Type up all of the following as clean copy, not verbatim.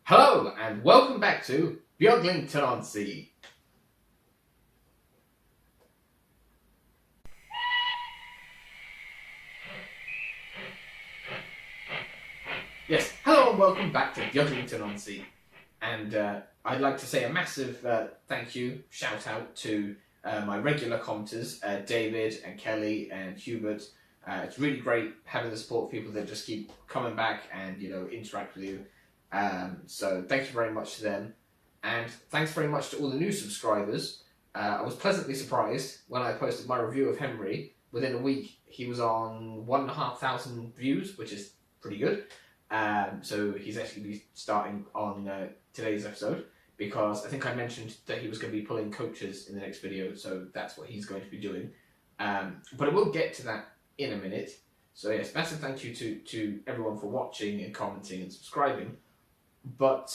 Hello and welcome back to Beaglington-On-Sea. Yes, hello and welcome back to Beaglington-On-Sea. And I'd like to say a massive thank you, shout out to my regular commenters, David and Kelly and Hubert. It's really great having the support of people that just keep coming back and interact with you. So thank you very much to them, and thanks very much to all the new subscribers. I was pleasantly surprised when I posted my review of Henry. Within a week, he was on 1,500 views, which is pretty good. So he's actually starting on today's episode, because I think I mentioned that he was going to be pulling coaches in the next video, so that's what he's going to be doing. But I will get to that in a minute. So yes, massive thank you to everyone for watching and commenting and subscribing. But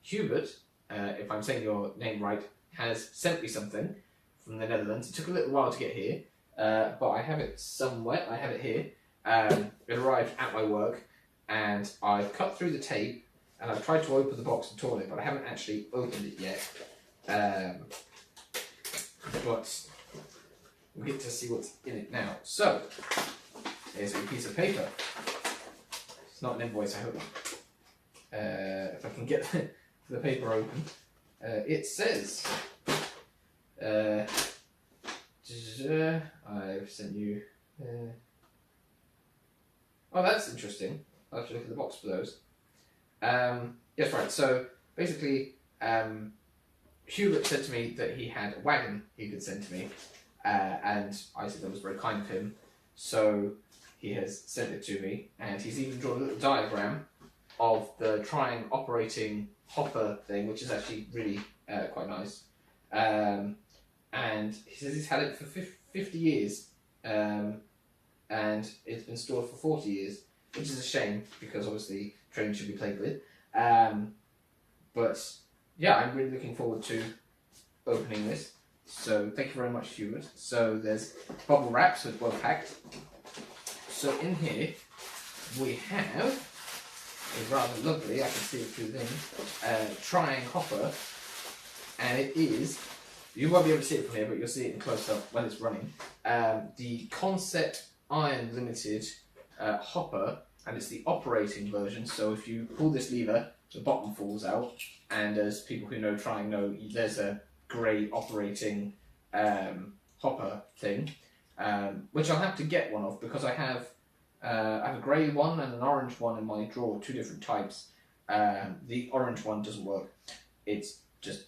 Hubert, if I'm saying your name right, has sent me something from the Netherlands. It took a little while to get here, but I have it somewhere. I have it here. It arrived at my work, and I've cut through the tape, and I've tried to open the box and torn it, but I haven't actually opened it yet. But we'll get to see what's in it now. So, here's a piece of paper. It's not an invoice, I hope. If I can get the paper open, it says, I've sent you, oh, that's interesting. I'll have to look at the box for those. Yes, right, so basically, Hubert said to me that he had a wagon he could send to me, and I said that was very kind of him, so he has sent it to me, and he's even drawn a little diagram of the trying operating hopper thing, which is actually really quite nice. And he says he's had it for 50 years, and it's been stored for 40 years, which is a shame, because obviously trains should be played with. But yeah, I'm really looking forward to opening this. So thank you very much, Hubert. So there's bubble wrap, so it's well packed. So in here we have, it's rather lovely, I can see it through the thing, trying hopper, and it is, you won't be able to see it from here, but you'll see it in close up when it's running, the Concept Iron Limited hopper, and it's the operating version. So if you pull this lever, the bottom falls out, and as people who know trying know, there's a grey operating hopper thing, which I'll have to get one of, because I have a grey one and an orange one in my drawer, two different types. The orange one doesn't work. It's just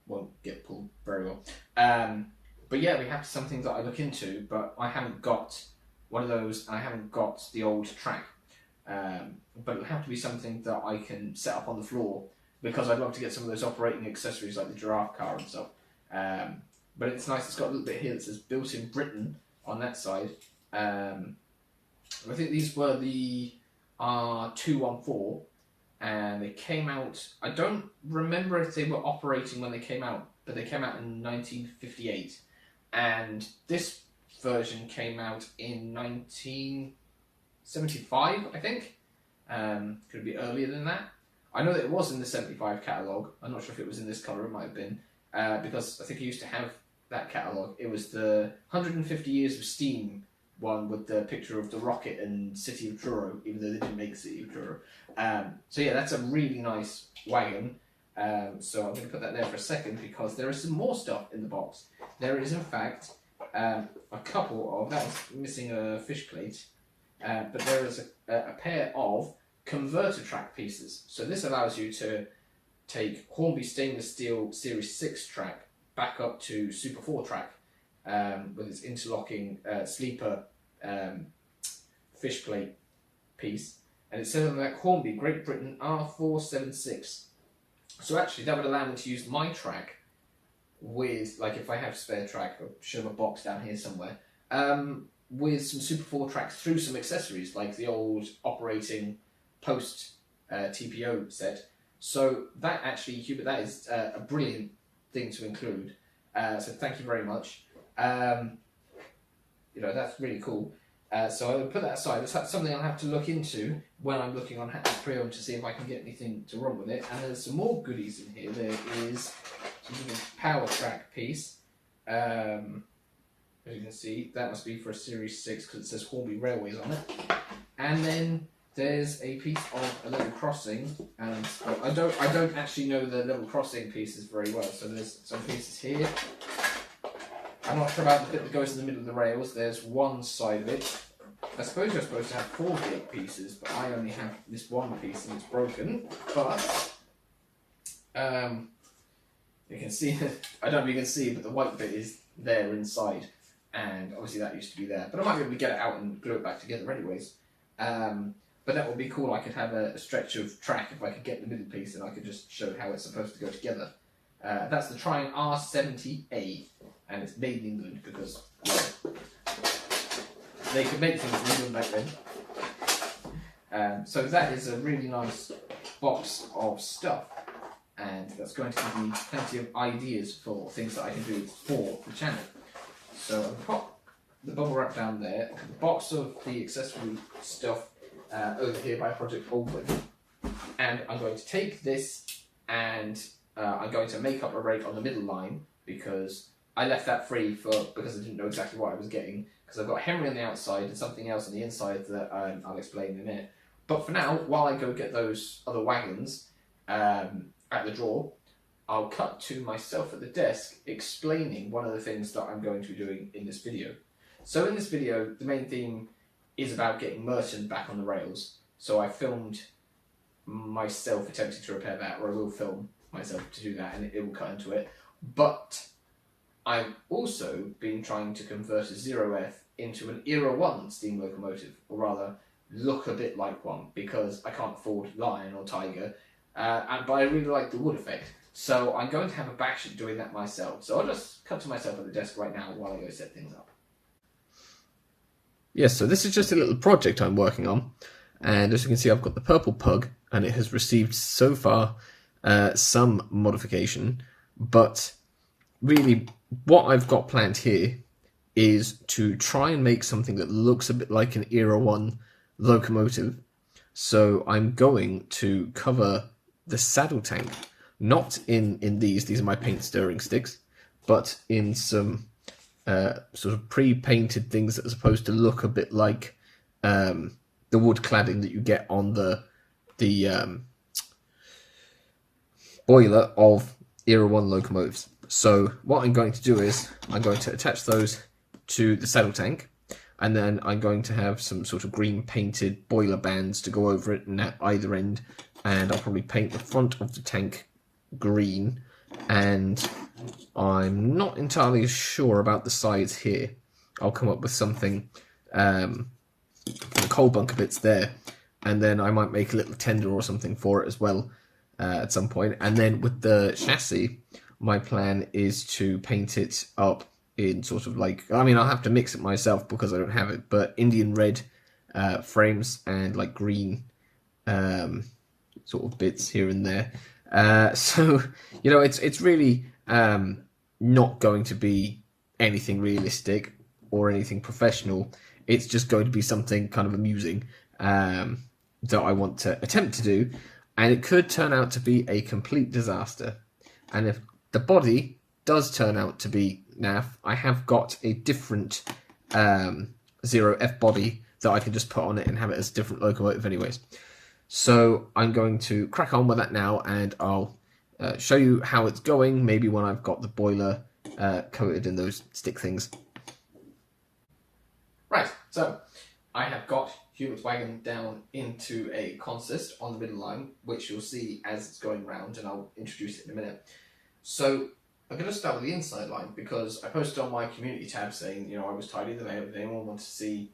won't get pulled very well. But yeah, we have something that I look into, but I haven't got one of those, and I haven't got the old track. But it'll have to be something that I can set up on the floor, because I'd love to get some of those operating accessories like the giraffe car and stuff. But it's nice, it's got a little bit here that says built in Britain on that side. I think these were the R214, and they came out, I don't remember if they were operating when they came out, but they came out in 1958, and this version came out in 1975, I think. Could be earlier than that. I know that it was in the 75 catalogue. I'm not sure if it was in this colour, it might have been, because I think I used to have that catalogue. It was the 150 Years of Steam one with the picture of the rocket and City of Truro, even though they didn't make City of Truro. So yeah, that's a really nice wagon. So I'm going to put that there for a second, because there is some more stuff in the box. There is in fact a couple of, that was missing a fish plate, but there is a pair of converter track pieces. So this allows you to take Hornby stainless steel Series 6 track back up to Super 4 track, with its interlocking sleeper fish plate piece, and it says on that Hornby Great Britain R476. So actually that would allow me to use my track with, like if I have spare track, I'll show a box down here somewhere, with some Super 4 tracks through some accessories like the old operating post TPO set. So that actually, Hubert, that is a brilliant thing to include. So thank you very much. That's really cool. So I will put that aside. That's something I'll have to look into when I'm looking on Hatch Pre-owned to see if I can get anything to run with it. And there's some more goodies in here. There is some sort of power track piece. As you can see, that must be for a Series 6 because it says Hornby Railways on it. And then there's a piece of a level crossing, and I don't actually know the level crossing pieces very well. So there's some pieces here. I'm not sure about the bit that goes in the middle of the rails. There's one side of it. I suppose you're supposed to have 4 gate pieces, but I only have this one piece and it's broken. But you can see, I don't know if you can see, but the white bit is there inside. And obviously that used to be there. But I might be able to get it out and glue it back together anyways. But that would be cool. I could have a stretch of track if I could get the middle piece, and I could just show how it's supposed to go together. That's the Trine R70A, and it's made in England because, well, they could make things in England back then. So that is a really nice box of stuff, and that's going to give me plenty of ideas for things that I can do for the channel. So I've got the bubble wrap down there, the box of the accessory stuff over here by Project Baldwin, and I'm going to take this and I'm going to make up a rake on the middle line because I left that free because I didn't know exactly what I was getting, because I've got Henry on the outside and something else on the inside that I'll explain in a minute. But for now, while I go get those other wagons at the drawer, I'll cut to myself at the desk explaining one of the things that I'm going to be doing in this video. So in this video, the main theme is about getting Merton back on the rails. So I filmed myself attempting to repair that, or I will film myself to do that, and it will cut into it. But I've also been trying to convert a 0F into an Era 1 steam locomotive, or rather, look a bit like one, because I can't afford Lion or Tiger, but I really like the wood effect. So I'm going to have a bash at doing that myself. So I'll just cut to myself at the desk right now while I go set things up. Yes, so this is just a little project I'm working on, and as you can see I've got the purple pug, and it has received so far some modification, but really what I've got planned here is to try and make something that looks a bit like an Era 1 locomotive. So I'm going to cover the saddle tank, not in these are my paint stirring sticks, but in some sort of pre-painted things that are supposed to look a bit like the wood cladding that you get on the boiler of Era 1 locomotives. So what I'm going to do is I'm going to attach those to the saddle tank, and then I'm going to have some sort of green painted boiler bands to go over it and at either end, and I'll probably paint the front of the tank green, and I'm not entirely sure about the sides here. I'll come up with something the coal bunker bits there, and then I might make a little tender or something for it as well at some point. And then with the chassis, my plan is to paint it up in sort of like, I mean, I'll have to mix it myself because I don't have it, but Indian red frames and like green sort of bits here and there. So, you know, it's really not going to be anything realistic or anything professional. It's just going to be something kind of amusing that I want to attempt to do, and it could turn out to be a complete disaster. And if the body does turn out to be naff, I have got a different 0F body that I can just put on it and have it as a different locomotive anyways. So I'm going to crack on with that now, and I'll show you how it's going, maybe when I've got the boiler coated in those stick things. Right, so I have got Hubert's wagon down into a consist on the middle line, which you'll see as it's going round, and I'll introduce it in a minute. So I'm going to start with the inside line, because I posted on my community tab saying, you know, I was tidy the layout, if anyone wanted to see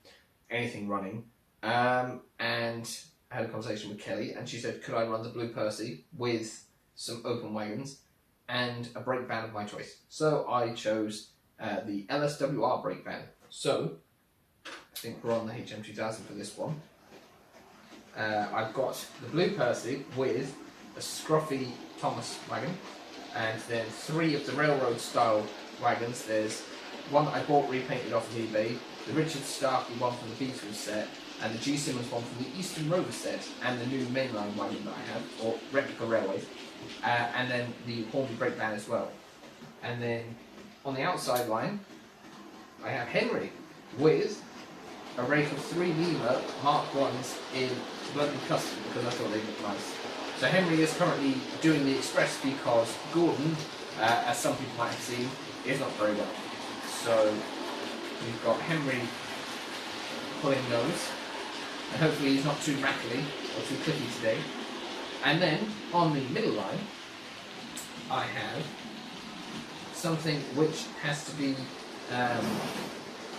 anything running, and I had a conversation with Kelly, and she said, could I run the Blue Percy with some open wagons and a brake van of my choice? So I chose the LSWR brake van. So I think we're on the HM2000 for this one. I've got the Blue Percy with a scruffy Thomas wagon, and then 3 of the railroad style wagons. There's one that I bought repainted off of eBay, the Richard Starkey one from the Beatles set, and the G. Simmons one from the Eastern Rover set, and the new mainline wagon that I have, or replica railway, and then the Hornby brake van as well. And then on the outside line, I have Henry with a rake of 3 Lima Mark 1s in London Custom because I thought they looked nice. So Henry is currently doing the express because Gordon, as some people might have seen, is not very well. So we've got Henry pulling those, and hopefully he's not too rattly or too clicky today. And then on the middle line, I have something which has to be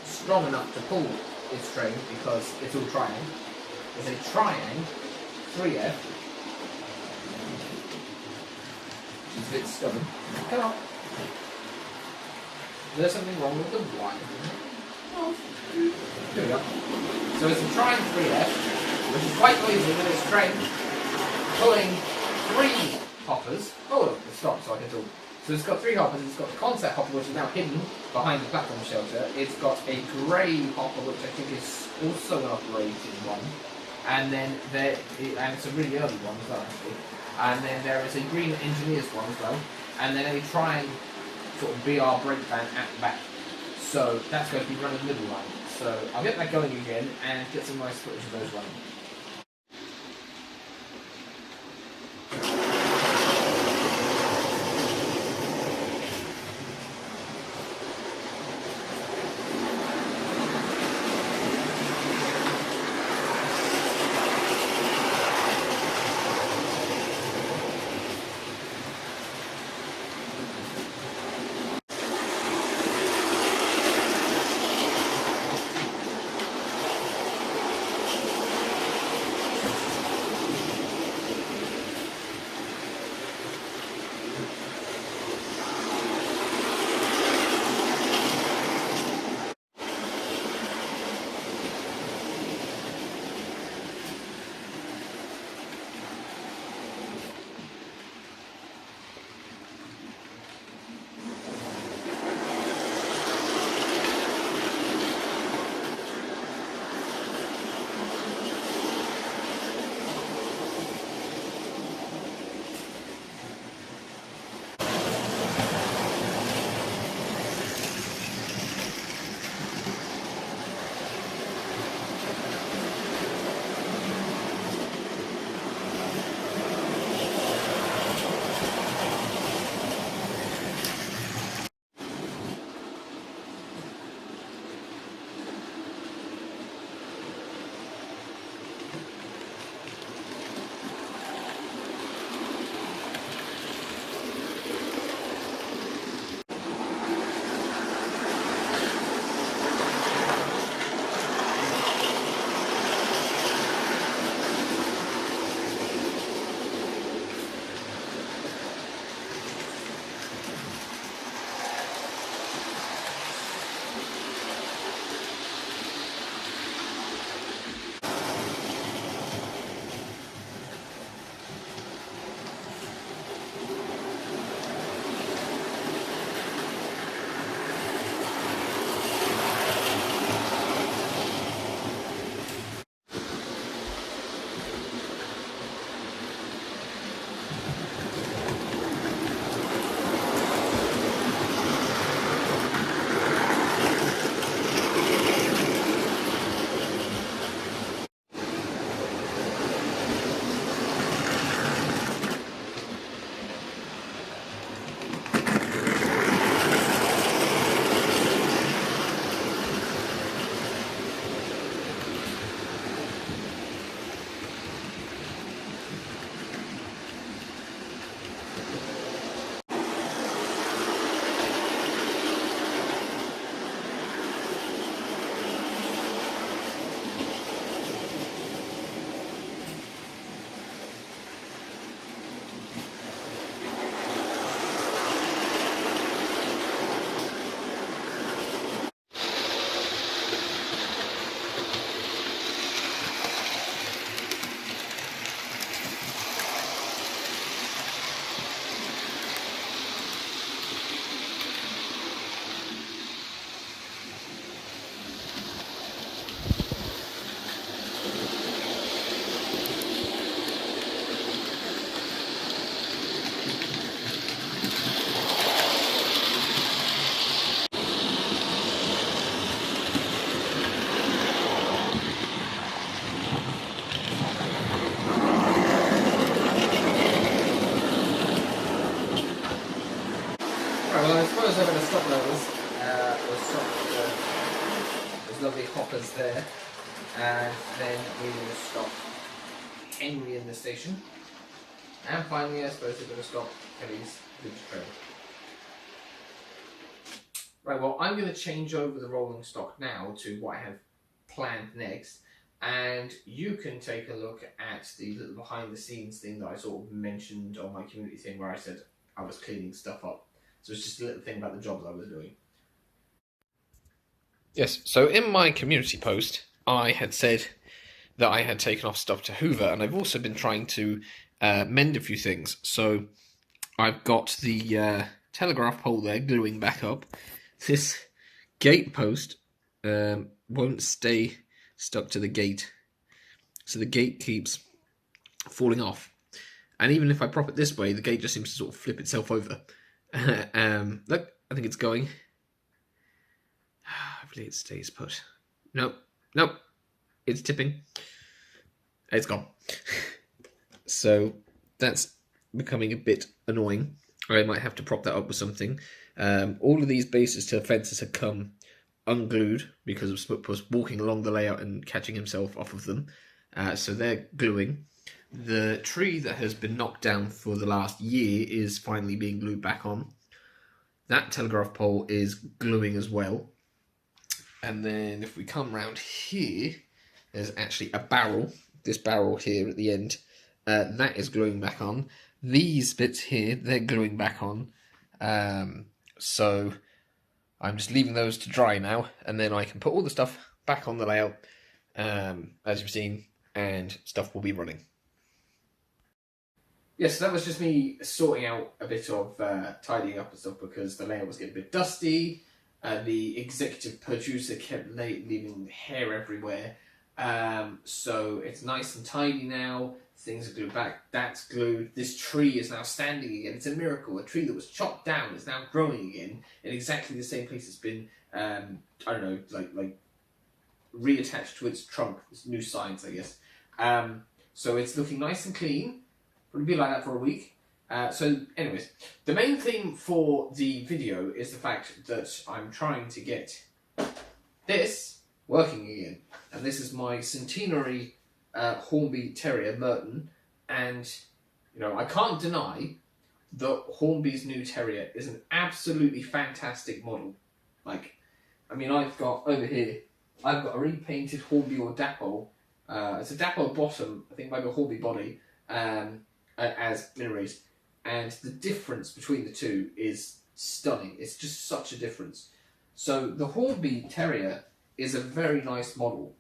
strong enough to pull its train because it's all Triang. It's a Triang 3F. She's a bit stubborn. Come on. There's something wrong with the wire. Oh. Here we go. So it's a Triang 3F, which is quite noisy with its train, pulling 3 hoppers. Oh look, it stopped so I can talk. So it's got 3 hoppers. It's got the concept hopper, which is now hidden behind the platform shelter. It's got a grey hopper, which I think is also an operating one. And then and it's a really early one as well, actually. And then there is a green engineers one as well. And then a Triang sort of BR brake van at the back. So that's going to be running the middle line. So I'll get that going again and get some nice footage of those running. Right, well, I suppose I'm going to stop those. We'll stop those lovely hoppers there, and then we will stop Henry in the station. And finally, I suppose we're going to stop Kelly's vintage trailer. Right, well, I'm going to change over the rolling stock now to what I have planned next, and you can take a look at the little behind the scenes thing that I sort of mentioned on my community thing where I said I was cleaning stuff up. So it's just a little thing about the jobs I was doing. Yes, so in my community post, I had said that I had taken off stuff to Hoover, and I've also been trying to mend a few things. So I've got the telegraph pole there gluing back up. This gate post won't stay stuck to the gate, so the gate keeps falling off. And even if I prop it this way, the gate just seems to sort of flip itself over. Look, I think it's going. Hopefully it stays put. Nope, it's tipping. It's gone. So that's becoming a bit annoying. I might have to prop that up with something. All of these bases to the fences have come unglued because of Smutpuss walking along the layout and catching himself off of them. So they're gluing. The tree that has been knocked down for the last year is finally being glued back on. That telegraph pole is gluing as well. And then if we come round here, there's actually a barrel. This barrel here at the end, that is gluing back on. These bits here, they're gluing back on. So I'm just leaving those to dry now, and then I can put all the stuff back on the layout, as you've seen, and stuff will be running. Yes, so that was just me sorting out a bit of tidying up and stuff because the layout was getting a bit dusty. The executive producer kept leaving hair everywhere. So it's nice and tidy now. Things are glued back. That's glued. This tree is now standing again. It's a miracle. A tree that was chopped down is now growing again in exactly the same place it's been, I don't know, like reattached to its trunk. It's new sides, I guess. So it's looking nice and clean. It'll be like that for a week. So anyways, the main theme for the video is the fact that I'm trying to get this working again. And this is my centenary Hornby Terrier, Merton. And, you know, I can't deny that Hornby's new Terrier is an absolutely fantastic model. Like, I mean, I've got over here, I've got a repainted Hornby or Dapple. It's a Dapple bottom, I think maybe a Hornby body, as Mini-Race. And the difference between the two is stunning. It's just such a difference. So the Hornby Terrier is a very nice model,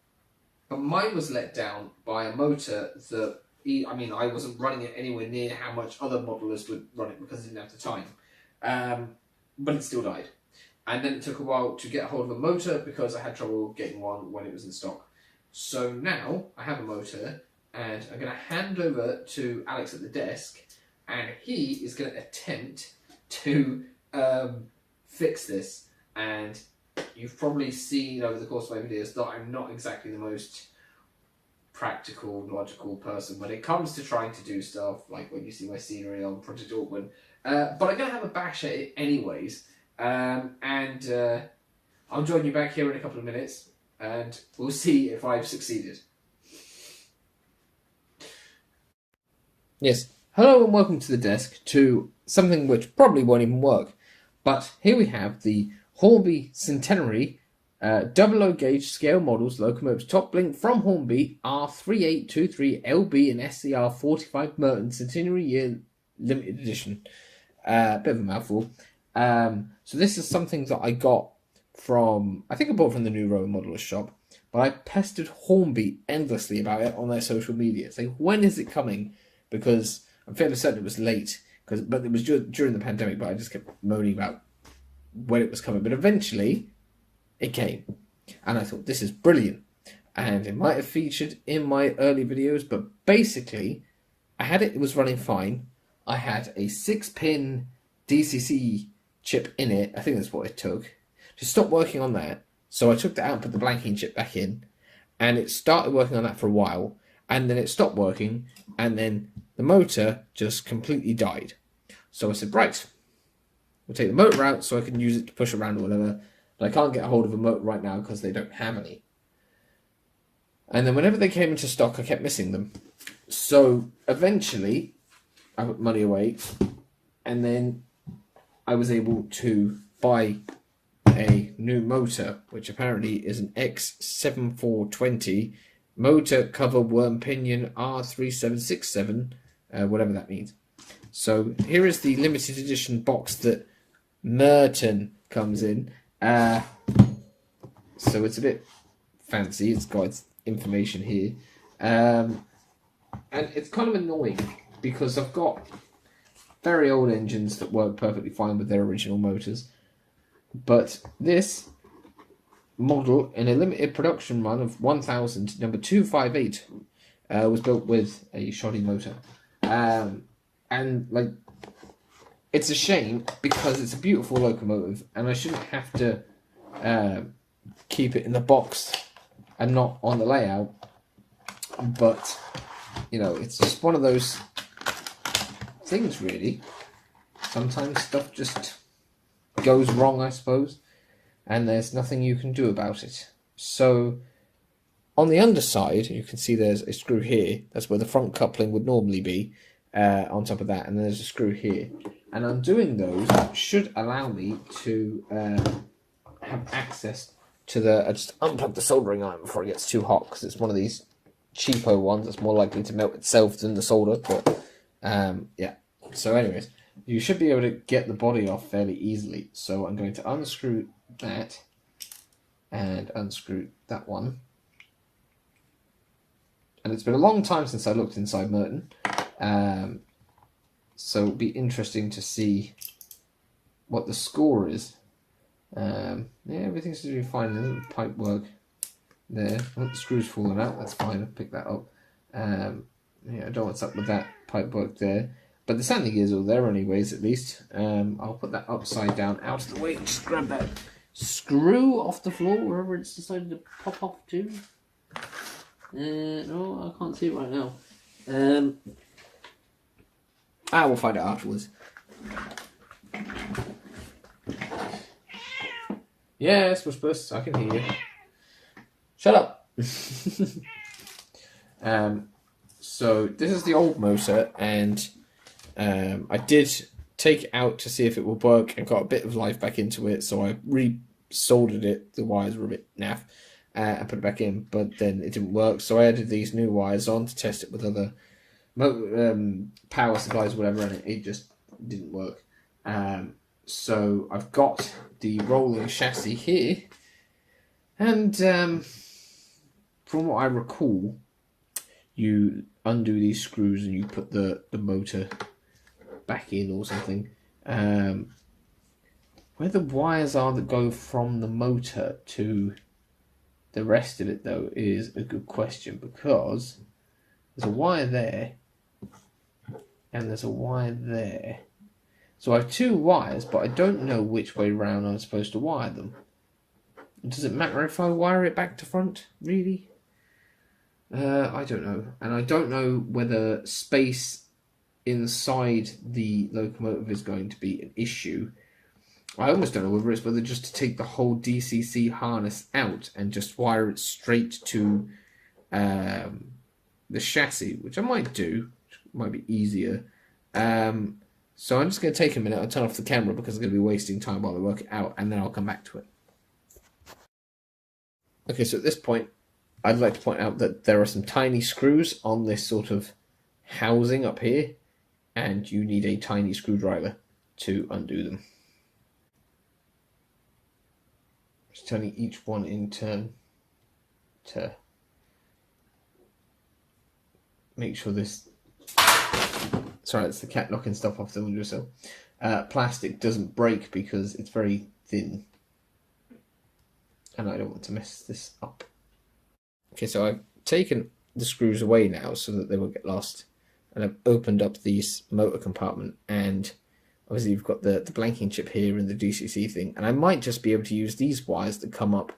but mine was let down by a motor that, I mean, I wasn't running it anywhere near how much other modelers would run it because I didn't have the time. But it still died. And then it took a while to get a hold of a motor because I had trouble getting one when it was in stock. So now I have a motor and I'm going to hand over to Alex at the desk, and he is going to attempt to fix this. And you've probably seen over the course of my videos that I'm not exactly the most practical, logical person when it comes to trying to do stuff, like when you see my scenery on Project Auckland. But I'm going to have a bash at it anyways. And I'll join you back here in a couple of minutes, and we'll see if I've succeeded. Yes, hello and welcome to the desk, to something which probably won't even work. But here we have the Hornby Centenary 00 gauge scale models locomotives top blink from Hornby R3823 LB and SCR45 Merton Centenary Year Limited Edition. Bit of a mouthful. So this is something that I got from, I think I bought from the New Road Modelers shop, but I pestered Hornby endlessly about it on their social media, saying, when is it coming? Because I'm fairly certain it was late, but it was during the pandemic, but I just kept moaning about when it was coming. But eventually, it came. And I thought, this is brilliant. and it might have featured in my early videos, but basically I had it, it was running fine. I had a 6-pin DCC chip in it, I think that's what it took, to stop working on that. So I took that out and put the blanking chip back in, and it started working on that for a while, and then it stopped working, and then the motor just completely died. So I said, right, we'll take the motor out so I can use it to push around or whatever, but I can't get a hold of a motor right now because they don't have any. And then whenever they came into stock, I kept missing them. So eventually, I put money away, and then I was able to buy a new motor, which apparently is an X7420 motor cover worm pinion R3767, whatever that means. So here is the limited edition box that Merton comes in. So it's a bit fancy. It's got its information here, and it's kind of annoying because I've got very old engines that work perfectly fine with their original motors, but this model in a limited production run of 1000, number 258, was built with a shoddy motor, and like, it's a shame because it's a beautiful locomotive and I shouldn't have to keep it in the box and not on the layout, but you know, it's just one of those things really. Sometimes stuff just goes wrong, I suppose, and there's nothing you can do about it. So on the underside you can see there's a screw here, that's where the front coupling would normally be, on top of that, and there's a screw here, and undoing those should allow me to have access to the, I just unplug the soldering iron before it gets too hot, because it's one of these cheapo ones that's more likely to melt itself than the solder, but yeah. So anyways, you should be able to get the body off fairly easily. So I'm going to unscrew that and unscrew that one. And it's been a long time since I looked inside Merton, so it'll be interesting to see what the score is. Yeah, everything seems to be fine. There's a little pipe work there. Oh, the screw's fallen out. That's fine. I'll pick that up. Yeah, I don't know what's up with that pipe work there. But the sanding gears are there anyways, at least. I'll put that upside down out of the way. Just grab that screw off the floor, wherever it's decided to pop off to. No, I can't see it right now. We'll find it afterwards. Yes, Whispers, I can hear you. Shut up! So this is the old motor, and I did take it out to see if it would work and got a bit of life back into it, so I re-soldered it. The wires were a bit naff, and put it back in, but then it didn't work, so I added these new wires on to test it with other power supplies or whatever, and it just didn't work. So I've got the rolling chassis here, and from what I recall, you undo these screws and you put the motor back in or something. Where the wires are that go from the motor to the rest of it, though, is a good question, because there's a wire there and there's a wire there. So I have two wires, but I don't know which way round I'm supposed to wire them. Does it matter if I wire it back to front, really? I don't know. And I don't know whether space inside the locomotive is going to be an issue. I almost don't know whether just to take the whole DCC harness out and just wire it straight to the chassis, which I might do, which might be easier. So I'm just going to take a minute and turn off the camera because I'm going to be wasting time while I work it out, and then I'll come back to it. Okay, so at this point, I'd like to point out that there are some tiny screws on this sort of housing up here, and you need a tiny screwdriver to undo them. Just turning each one in turn to make sure this... Sorry, it's the cat knocking stuff off the windowsill. Plastic doesn't break because it's very thin, and I don't want to mess this up. Okay, so I've taken the screws away now so that they won't get lost, and I've opened up this motor compartment, and obviously you've got the blanking chip here and the DCC thing, and I might just be able to use these wires that come up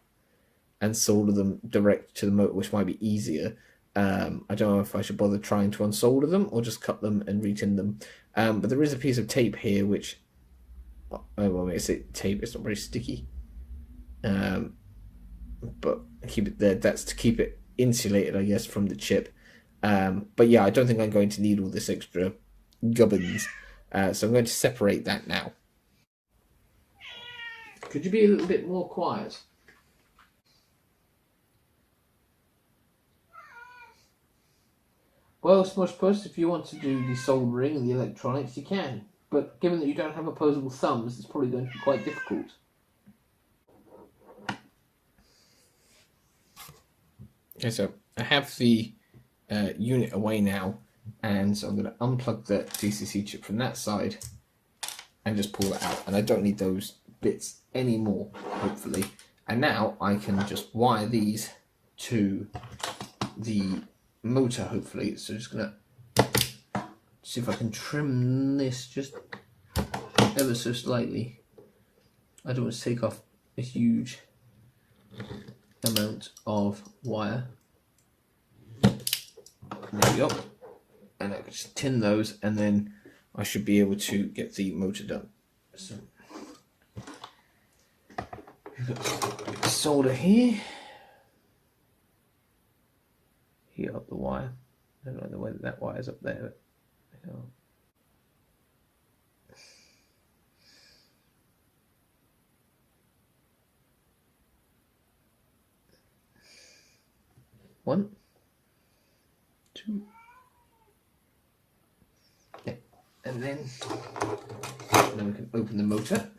and solder them direct to the motor, which might be easier. I don't know if I should bother trying to unsolder them or just cut them and retin them. But there is a piece of tape here which, well, it's tape, it's not very sticky. But keep it there. That's to keep it insulated, I guess, from the chip. But yeah, I don't think I'm going to need all this extra gubbins. So I'm going to separate that now. Could you be a little bit more quiet? Well, Smush Puss, if you want to do the soldering and the electronics, you can. But given that you don't have opposable thumbs, it's probably going to be quite difficult. Okay, so I have the unit away now, and so I'm going to unplug the DCC chip from that side and just pull it out. And I don't need those bits anymore, hopefully. And now I can just wire these to the motor, hopefully. So just going to see if I can trim this just ever so slightly. I don't want to take off a huge amount of wire. There we go. And I can just tin those, and then I should be able to get the motor done. So we've got a bit of solder here. Heat up the wire. I don't know the way that wire's up there. But, one, two, yeah. And then we can open the motor.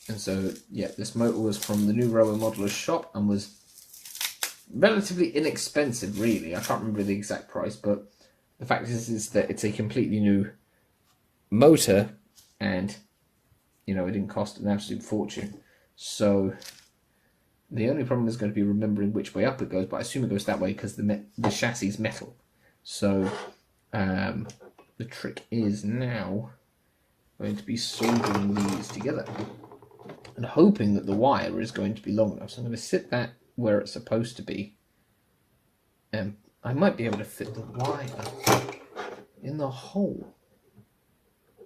And so, yeah, this motor was from the new Robo Modeler's shop and was relatively inexpensive, really. I can't remember the exact price, but the fact is that it's a completely new motor, and you know, it didn't cost an absolute fortune. So the only problem is going to be remembering which way up it goes, but I assume it goes that way because the chassis is metal. So the trick is now going to be soldering these together and hoping that the wire is going to be long enough. So I'm going to sit that where it's supposed to be. I might be able to fit the wire in the hole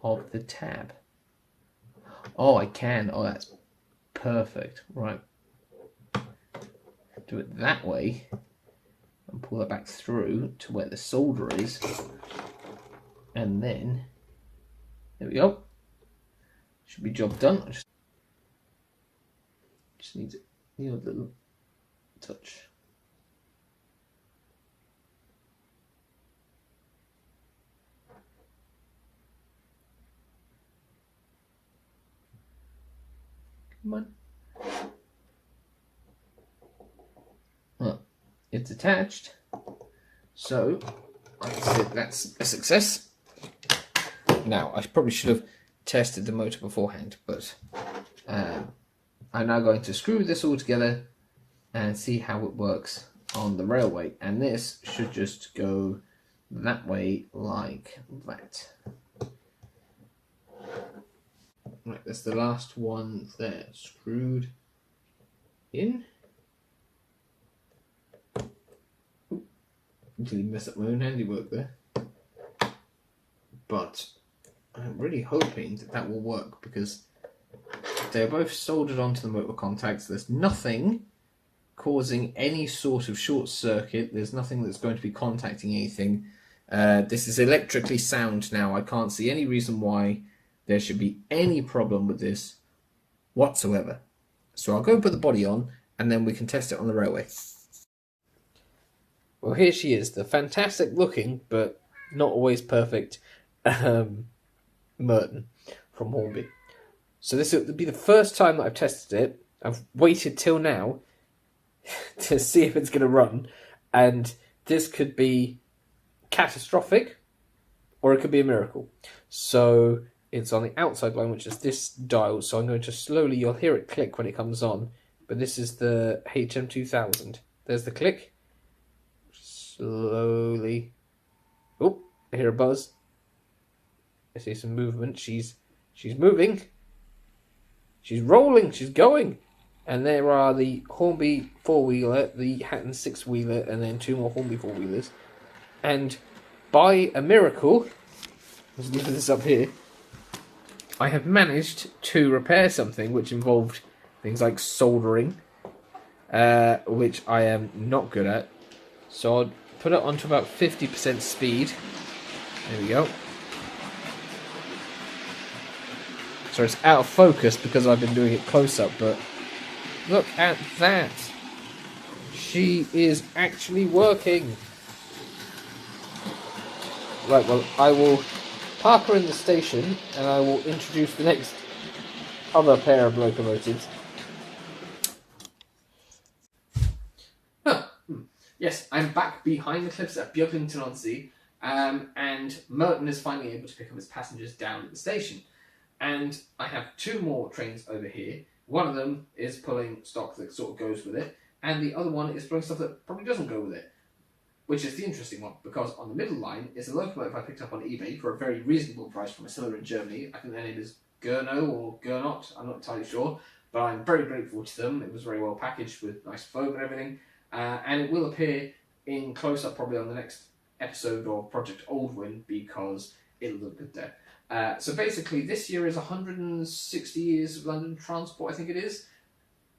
of the tab. Oh, I can. Oh, that's perfect. Right. Do it that way and pull that back through to where the solder is. And then, there we go. Should be job done. I just need a little touch. Come on. Well, it's attached, so I can say that's a success. Now, I probably should have tested the motor beforehand, but I'm now going to screw this all together and see how it works on the railway. And this should just go that way like that. Right, that's the last one there, screwed in. Really mess up my own handiwork there. But I'm really hoping that that will work because they're both soldered onto the motor contacts. There's nothing causing any sort of short circuit. There's nothing that's going to be contacting anything. This is electrically sound now. I can't see any reason why there should be any problem with this whatsoever. So I'll go and put the body on and then we can test it on the railway. Well, here she is, the fantastic looking, but not always perfect, Merton from Hornby. So this will be the first time that I've tested it. I've waited till now to see if it's going to run, and this could be catastrophic or it could be a miracle. So it's on the outside line, which is this dial. So I'm going to slowly, you'll hear it click when it comes on. But this is the HM2000. There's the click. Slowly. Oh, I hear a buzz. I see some movement. She's moving. She's rolling. She's going. And there are the Hornby 4-wheeler, the Hatton 6-wheeler, and then 2 more Hornby 4-wheelers. And by a miracle, let's look at this up here, I have managed to repair something which involved things like soldering, which I am not good at. So I'll put it onto about 50% speed. There we go. So it's out of focus because I've been doing it close up, but look at that. She is actually working. Right, well, I will park her in the station and I will introduce the next other pair of locomotives. Yes, I'm back behind the cliffs at Beaglington-On-Sea, and Merton is finally able to pick up his passengers down at the station. And I have 2 more trains over here. One of them is pulling stock that sort of goes with it, and the other one is pulling stuff that probably doesn't go with it. Which is the interesting one, because on the middle line is a locomotive I picked up on eBay for a very reasonable price from a seller in Germany. I think their name is Gurno or Gurnot, I'm not entirely sure, but I'm very grateful to them. It was very well packaged with nice foam and everything, and it will appear in close-up probably on the next episode of Project Oldwin because it'll look good there. So basically this year is 160 years of London transport, I think it is,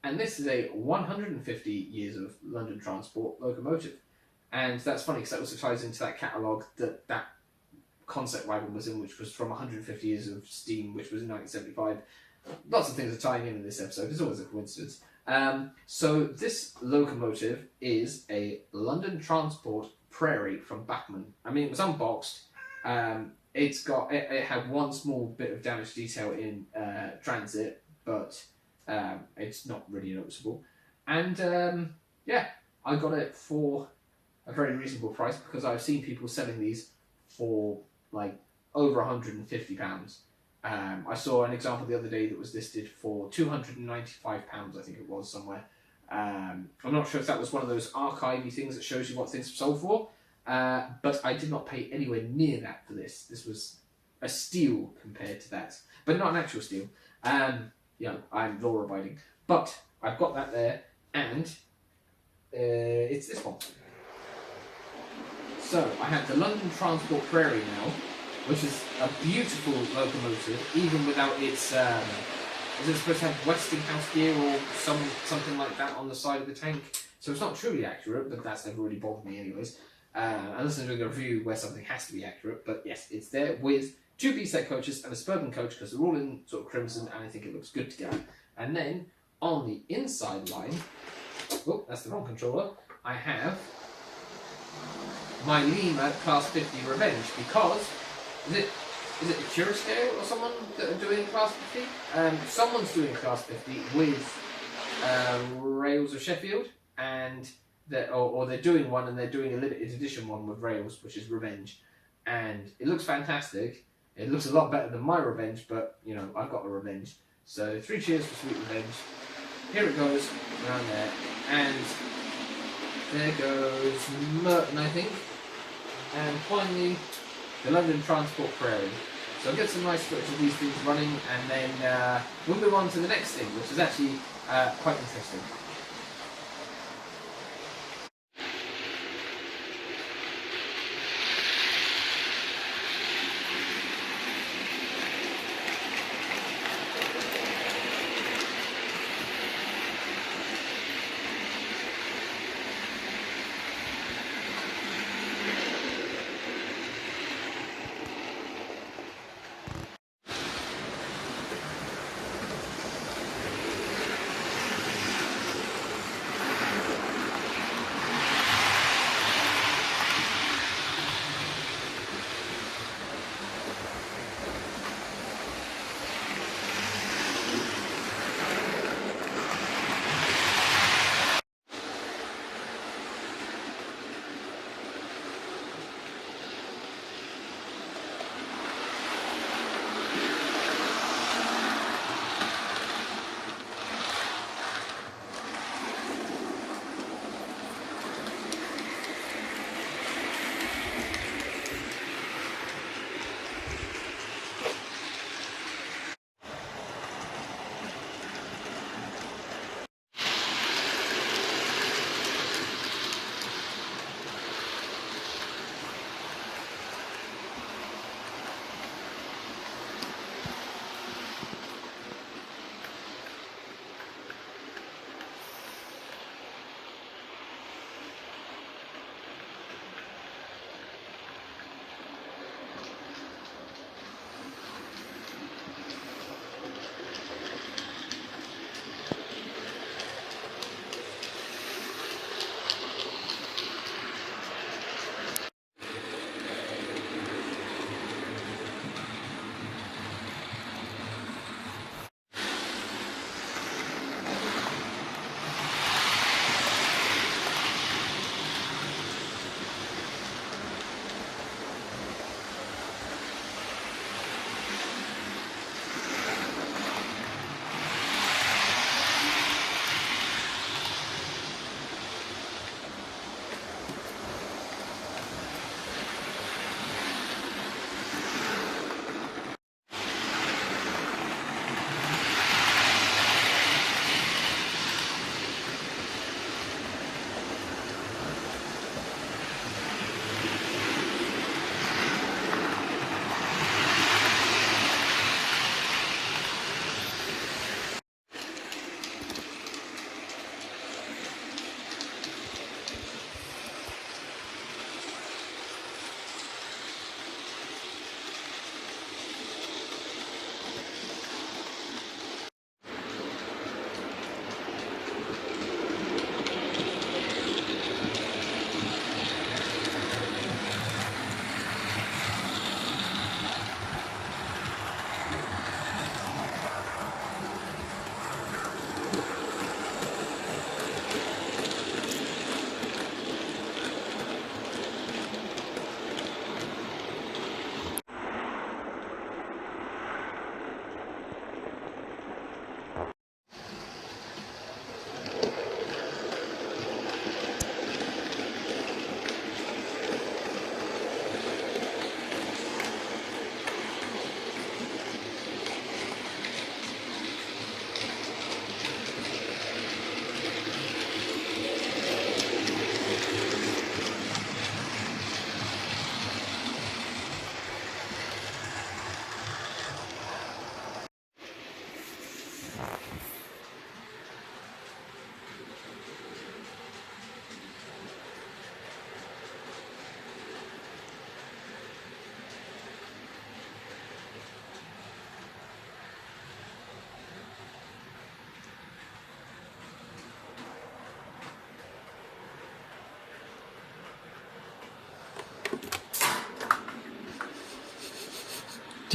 and this is a 150 years of London transport locomotive. And that's funny because that also ties into that catalogue that that concept wagon was in, which was from 150 years of steam, which was in 1975. Lots of things are tying in this episode. It's always a coincidence. So this locomotive is a London Transport Prairie from Bachmann. I mean, it was unboxed. It had one small bit of damage detail in transit, but it's not really noticeable. And yeah, I got it for a very reasonable price because I've seen people selling these for like over £150. I saw an example the other day that was listed for £295, I think it was, somewhere. I'm not sure if that was one of those archivey things that shows you what things are sold for, but I did not pay anywhere near that for this. This was a steal compared to that, but not an actual steal. You know, I'm law abiding, but I've got that there, and it's this one. So I have the London Transport Prairie now, which is a beautiful locomotive, even without its, is it supposed to have Westinghouse gear or something like that on the side of the tank? So it's not truly accurate, but that's never really bothered me anyways. Unless I'm doing a review where something has to be accurate, but yes, it's there with 2 B-set coaches and a suburban coach because they're all in sort of crimson and I think it looks good together. And then on the inside line, oh, that's the wrong controller, I have my Lima Class 50 Revenge because, is it a Curascale or someone that are doing Class 50? Someone's doing Class 50 with Rails of Sheffield, and they're doing one and they're doing a limited edition one with Rails, which is Revenge. And it looks fantastic. It looks a lot better than my Revenge, but, you know, I've got a Revenge. So 3 cheers for Sweet Revenge. Here it goes, around there. And there goes Merton, I think. And finally, the London Transport Prairie. So I'll get some nice footage of these things running, and then we'll move on to the next thing, which is actually quite interesting.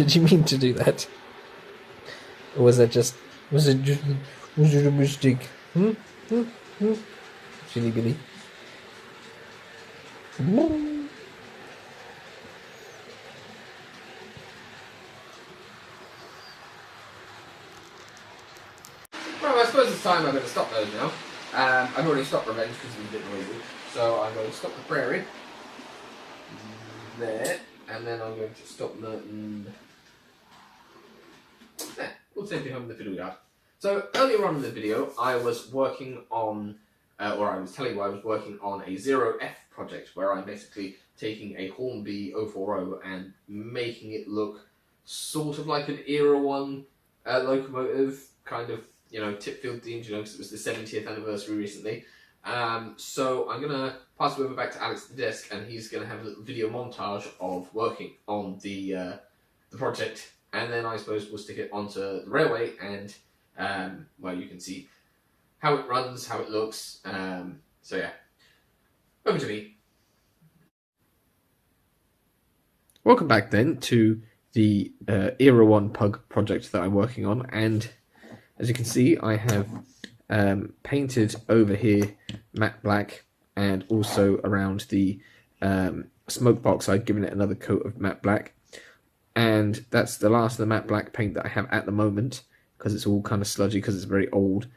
Did you mean to do that? Or was it just a mistake? Silly Billy. Well, I suppose it's time I'm going to stop those now. I've already stopped Revenge because it was a bit noisy. So I'm going to stop the Prairie. There. And then I'm going to stop Merton. There. We'll safely home in the fiddle yard. So earlier on in the video, I was working on, or I was telling you I was working on a 0F project where I'm basically taking a Hornby 040 and making it look sort of like an Era 1 locomotive, kind of, you know, Tipfield themed, you know, because it was the 70th anniversary recently. So I'm going to pass it over back to Alex at the desk, and he's going to have a little video montage of working on the project, and then I suppose we'll stick it onto the railway, and well, you can see how it runs, how it looks. So yeah, over to me. Welcome back then to the Era 1 Pug project that I'm working on, and as you can see, I have painted over here matte black, and also around the smoke box I've given it another coat of matte black, and that's the last of the matte black paint that I have at the moment because it's all kind of sludgy because it's very old.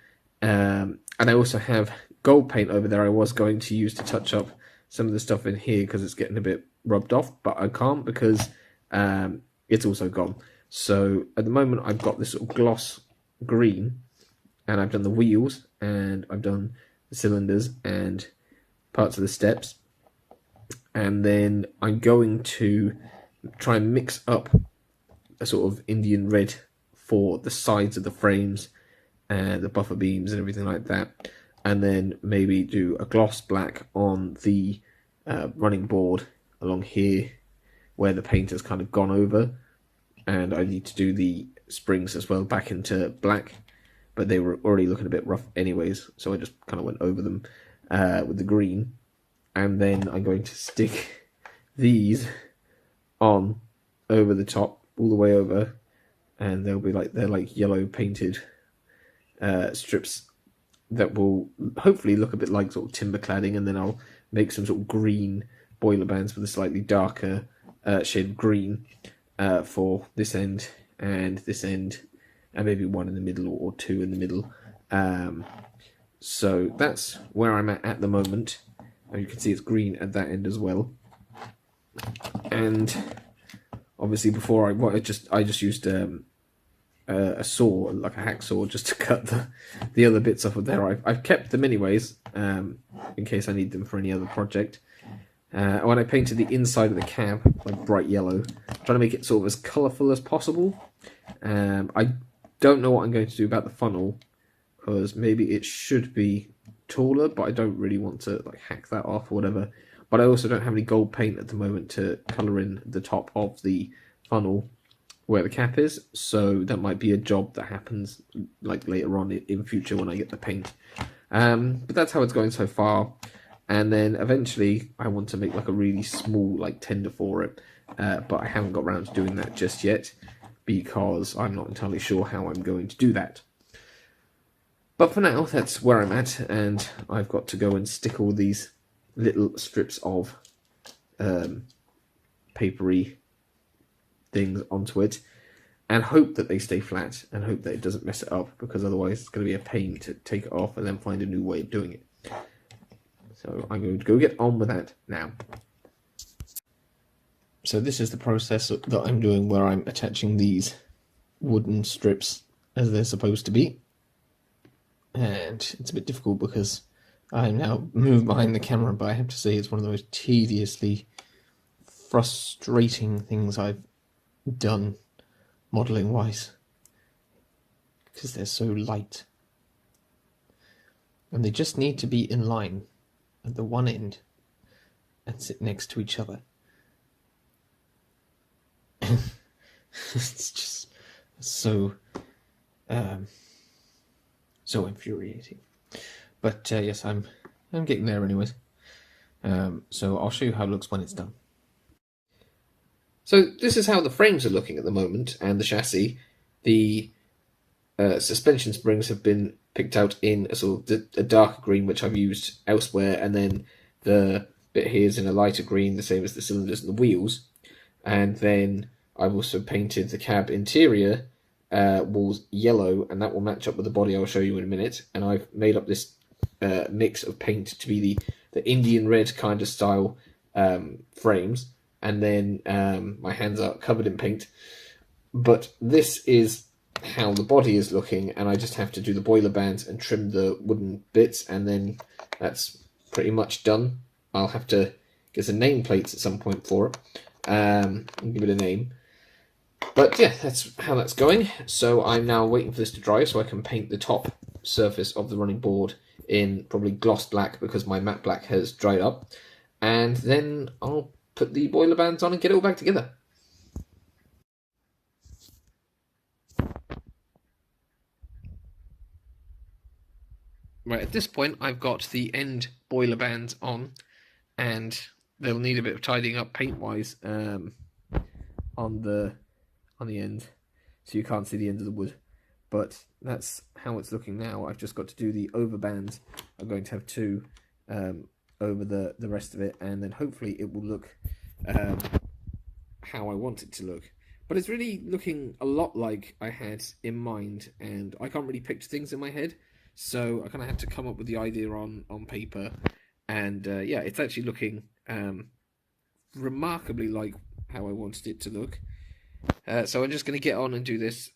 And I also have gold paint over there I was going to use to touch up some of the stuff in here because it's getting a bit rubbed off, but I can't because it's also gone. So at the moment I've got this sort of gloss green, and I've done the wheels, and I've done the cylinders and parts of the steps, and then I'm going to try and mix up a sort of Indian red for the sides of the frames and the buffer beams and everything like that, and then maybe do a gloss black on the running board along here where the paint has kind of gone over, and I need to do the springs as well back into black, but they were already looking a bit rough anyways, so I just kind of went over them with the green, and then I'm going to stick these on over the top all the way over, and they'll be like, they're like yellow painted strips that will hopefully look a bit like sort of timber cladding, and then I'll make some sort of green boiler bands with a slightly darker shade of green for this end and this end, and maybe one in the middle or two in the middle. So that's where I'm at the moment. And you can see it's green at that end as well. And obviously before I just used a saw, like a hacksaw, just to cut the other bits off of there. I've kept them anyways, in case I need them for any other project. When I painted the inside of the cab like bright yellow, trying to make it sort of as colourful as possible. I don't know what I'm going to do about the funnel, because maybe it should be taller, but I don't really want to like hack that off or whatever. But I also don't have any gold paint at the moment to colour in the top of the funnel where the cap is, so that might be a job that happens like later on in future when I get the paint. But that's how it's going so far, and then eventually I want to make like a really small like tender for it, but I haven't got around to doing that just yet because I'm not entirely sure how I'm going to do that. But for now, that's where I'm at, and I've got to go and stick all these little strips of papery things onto it, and hope that they stay flat, and hope that it doesn't mess it up, because otherwise it's going to be a pain to take it off and then find a new way of doing it. So I'm going to go get on with that now. So this is the process that I'm doing, where I'm attaching these wooden strips as they're supposed to be. And it's a bit difficult because I'm now moved behind the camera, but I have to say it's one of the most tediously frustrating things I've done modelling wise, because they're so light. And they just need to be in line at the one end and sit next to each other. It's just so so infuriating. But yes, I'm getting there anyways. So I'll show you how it looks when it's done. So this is how the frames are looking at the moment, and the chassis. The suspension springs have been picked out in a sort of a darker green, which I've used elsewhere, and then the bit here is in a lighter green, the same as the cylinders and the wheels. And then I've also painted the cab interior walls yellow, and that will match up with the body I'll show you in a minute. And I've made up this mix of paint to be the Indian red kind of style frames, and then my hands are covered in paint. But this is how the body is looking, and I just have to do the boiler bands and trim the wooden bits, and then that's pretty much done. I'll have to get some nameplates at some point for it, and give it a name. But yeah, that's how that's going. So I'm now waiting for this to dry so I can paint the top surface of the running board in probably gloss black, because my matte black has dried up, and then I'll put the boiler bands on and get it all back together. Right, at this point I've got the end boiler bands on, and they'll need a bit of tidying up paint-wise on the end, so you can't see the end of the wood. But that's how it's looking now. I've just got to do the over bands. I'm going to have two over the rest of it, and then hopefully it will look how I want it to look. But it's really looking a lot like I had in mind, and I can't really picture things in my head, so I kind of had to come up with the idea on paper. And yeah, it's actually looking remarkably like how I wanted it to look. So I'm just going to get on and do this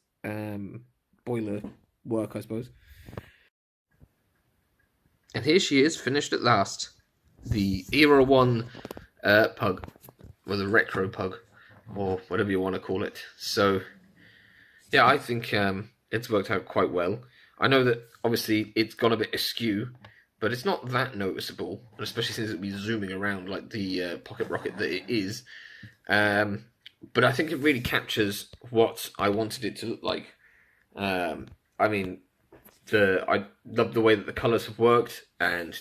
boiler work, I suppose. And here she is, finished at last. The Era 1 pug, or the retro pug, or whatever you want to call it. So, yeah, I think it's worked out quite well. I know that, obviously, it's gone a bit askew, but it's not that noticeable, especially since it'll be zooming around like the pocket rocket that it is. But I think it really captures what I wanted it to look like. I mean, I love the way that the colours have worked, and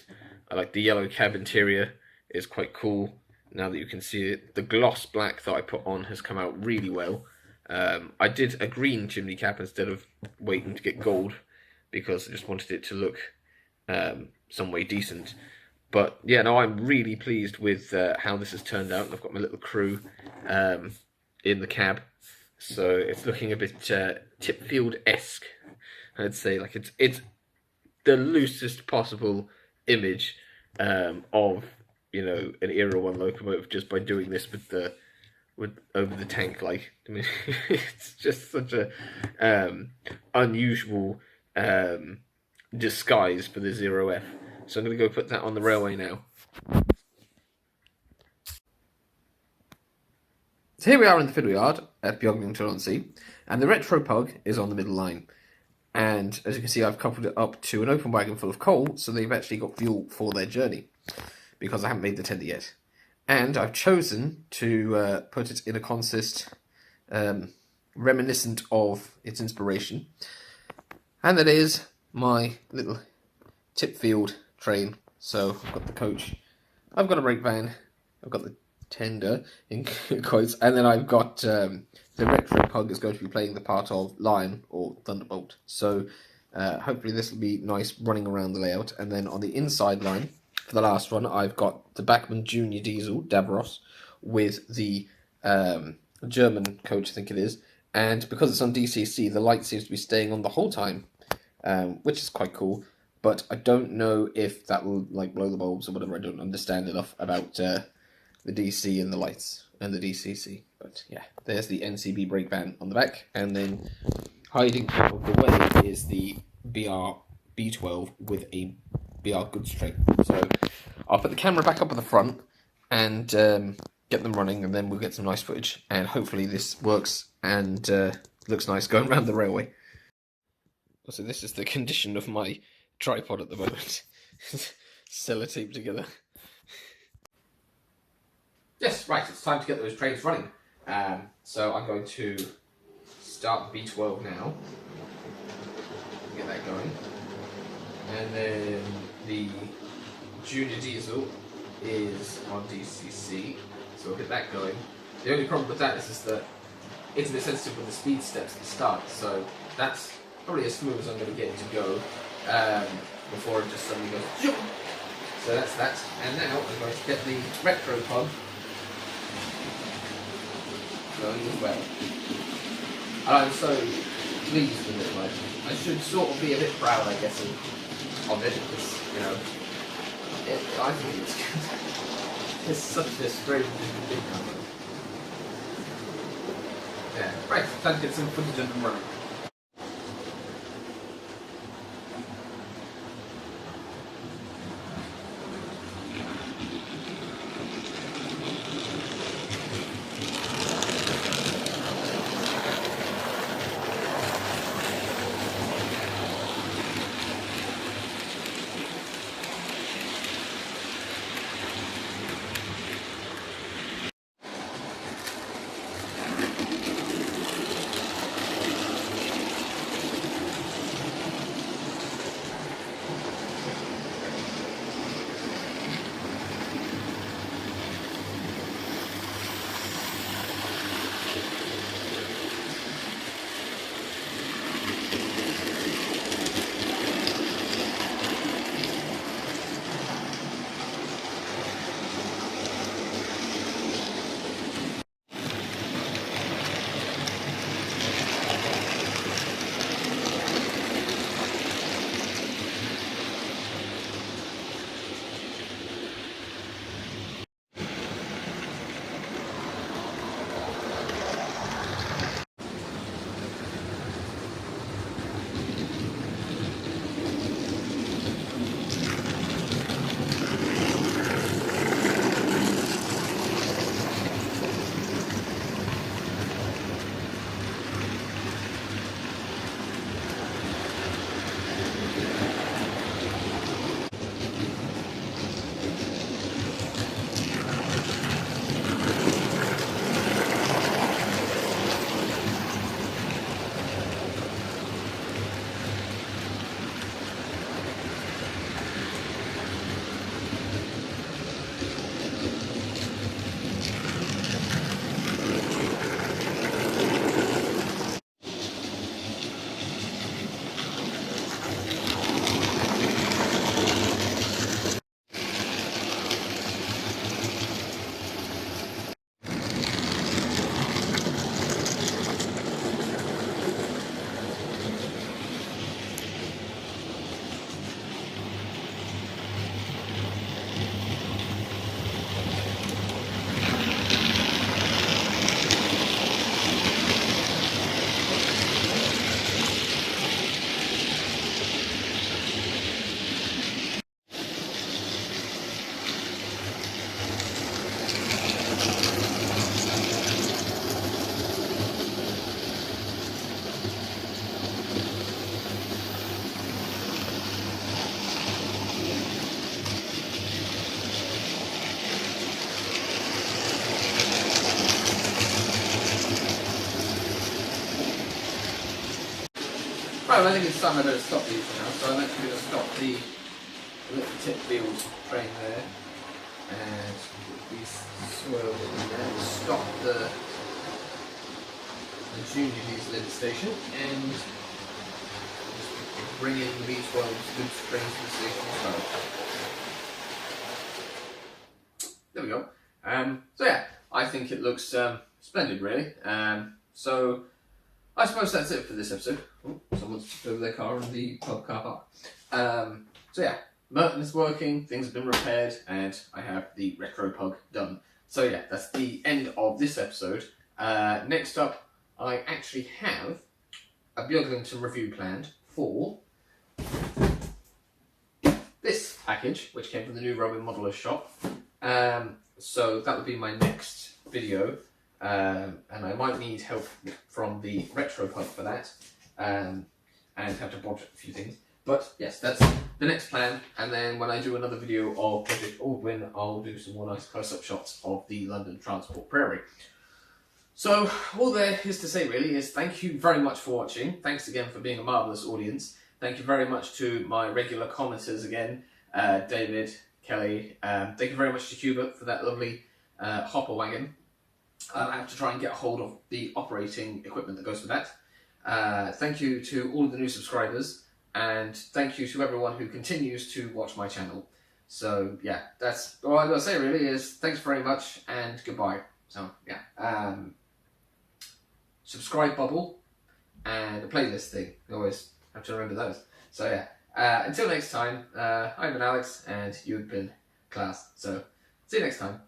I like the yellow cab interior. It's quite cool now that you can see it. The gloss black that I put on has come out really well. I did a green chimney cap instead of waiting to get gold, because I just wanted it to look some way decent. But yeah, no, I'm really pleased with how this has turned out. I've got my little crew in the cab, so it's looking a bit Tipfield-esque, I'd say. Like it's the loosest possible image of, you know, an Era 1 locomotive, just by doing this with over the tank. Like, I mean, it's just such a unusual disguise for the 0F. So I'm going to go put that on the railway now. So here we are in the fiddle yard at Beaglington-On-Sea, and the retro pug is on the middle line. And as you can see, I've coupled it up to an open wagon full of coal, so they've actually got fuel for their journey, because I haven't made the tender yet. And I've chosen to put it in a consist reminiscent of its inspiration, and that is my little Tipfield train. So I've got the coach, I've got a brake van, I've got the tender in quotes, and then I've got the retro pug is going to be playing the part of Lion or Thunderbolt. So hopefully this will be nice running around the layout. And then on the inside line, for the last one, I've got the Bachmann Junior Diesel Davros with the German coach, I think it is. And because it's on DCC, the light seems to be staying on the whole time, which is quite cool. But I don't know if that will like blow the bulbs or whatever. I don't understand enough about the DC and the lights and the DCC. But yeah, there's the NCB brake van on the back, and then hiding out of the way is the BR-B12 with a BR goods train. So I'll put the camera back up at the front and get them running, and then we'll get some nice footage, and hopefully this works and looks nice going around the railway. So this is the condition of my tripod at the moment. Sellotape together. Yes, right, it's time to get those trains running. So I'm going to start the B12 now. Get that going. And then the Junior Diesel is on DCC, so we'll get that going. The only problem with that is that it's a bit sensitive with the speed steps at the start, so that's probably as smooth as I'm going to get it to go before it just suddenly goes zoom. So that's that. And now I'm going to get the retro pod going as well. And I'm so pleased with it. Like, I should sort of be a bit proud, I guess, of it, because, you know, I think it's good. It's such a strange big number. Yeah, right, time to get some footage of them running. Right, well, I think it's time I better stop these now, so I'm actually going to stop the little tip field train there, and these swirls in there, we'll stop the junior diesel in the station, and just bring in the B12's good train to the station as well. There we go. So yeah, I think it looks splendid, really. So I suppose that's it for this episode. Oh, someone's tipped over their car in the pub car park. So yeah, Merton is working, things have been repaired, and I have the retro pug done. So yeah, that's the end of this episode. Next up, I actually have a Beaglington review planned for this package, which came from the new Robin Modeler shop. So that would be my next video. And I might need help from the retro pub for that, and have to botch a few things. But yes, that's the next plan, and then when I do another video of Project Aldwin, I'll do some more nice close-up shots of the London Transport Prairie. So all there is to say really is thank you very much for watching. Thanks again for being a marvellous audience. Thank you very much to my regular commenters again, David, Kelly. Thank you very much to Hubert for that lovely hopper wagon. I have to try and get a hold of the operating equipment that goes with that. Thank you to all of the new subscribers, and thank you to everyone who continues to watch my channel. So yeah, that's all I've got to say really is thanks very much and goodbye. So yeah, subscribe bubble and a playlist thing. You always have to remember those. So yeah, until next time, I've been Alex and you've been Class. So see you next time.